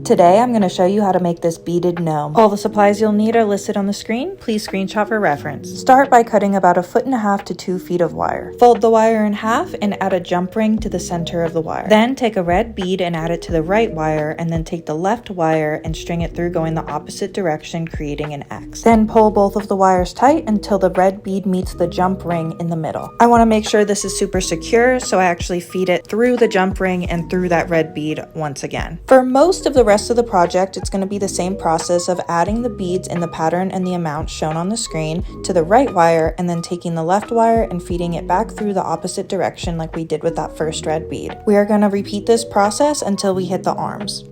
Today I'm going to show you how to make this beaded gnome. All the supplies you'll need are listed on the screen. Please screenshot for reference. Start by cutting about 1.5 to 2 feet of wire. Fold the wire in half and add a jump ring to the center of the wire. Then take a red bead and add it to the right wire, and then take the left wire and string it through going the opposite direction, creating an X. Then pull both of the wires tight until the red bead meets the jump ring in the middle. I want to make sure this is super secure, so I actually feed it through the jump ring and through that red bead once again. For most of the rest of the project, it's going to be the same process of adding the beads in the pattern and the amount shown on the screen to the right wire, and then taking the left wire and feeding it back through the opposite direction like we did with that first red bead. We are going to repeat this process until we hit the arms.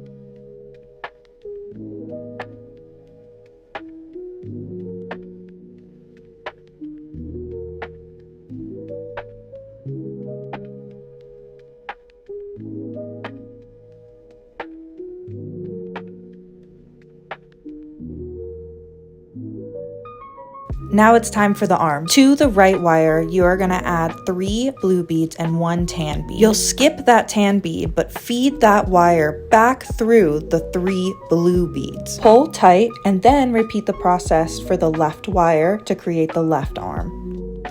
Now it's time for the arm. To the right wire, you are going to add 3 blue beads and 1 tan bead. You'll skip that tan bead, but feed that wire back through the 3 blue beads. Pull tight and then repeat the process for the left wire to create the left arm.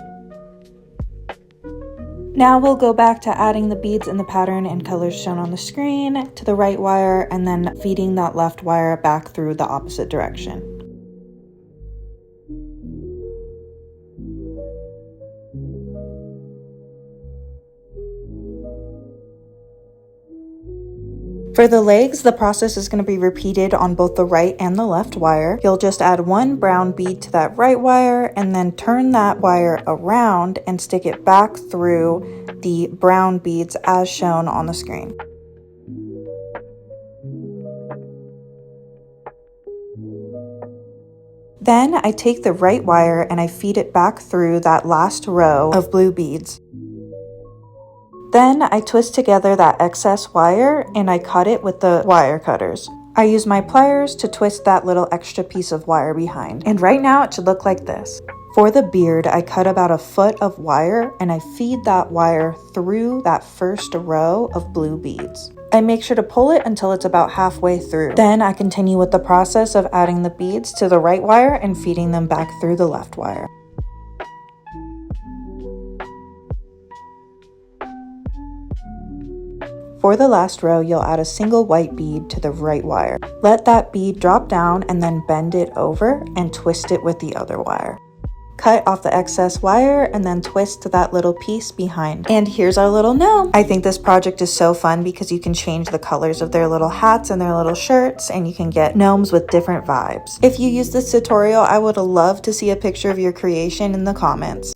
Now we'll go back to adding the beads in the pattern and colors shown on the screen to the right wire, and then feeding that left wire back through the opposite direction. For the legs, the process is going to be repeated on both the right and the left wire. You'll just add 1 brown bead to that right wire and then turn that wire around and stick it back through the brown beads as shown on the screen. Then I take the right wire and I feed it back through that last row of blue beads. Then I twist together that excess wire and I cut it with the wire cutters. I use my pliers to twist that little extra piece of wire behind. And right now it should look like this. For the beard, I cut about 1 foot of wire and I feed that wire through that first row of blue beads. I make sure to pull it until it's about halfway through. Then I continue with the process of adding the beads to the right wire and feeding them back through the left wire. For the last row, you'll add a single white bead to the right wire. Let that bead drop down and then bend it over and twist it with the other wire. Cut off the excess wire and then twist that little piece behind. And here's our little gnome. I think this project is so fun because you can change the colors of their little hats and their little shirts, and you can get gnomes with different vibes. If you use this tutorial, I would love to see a picture of your creation in the comments.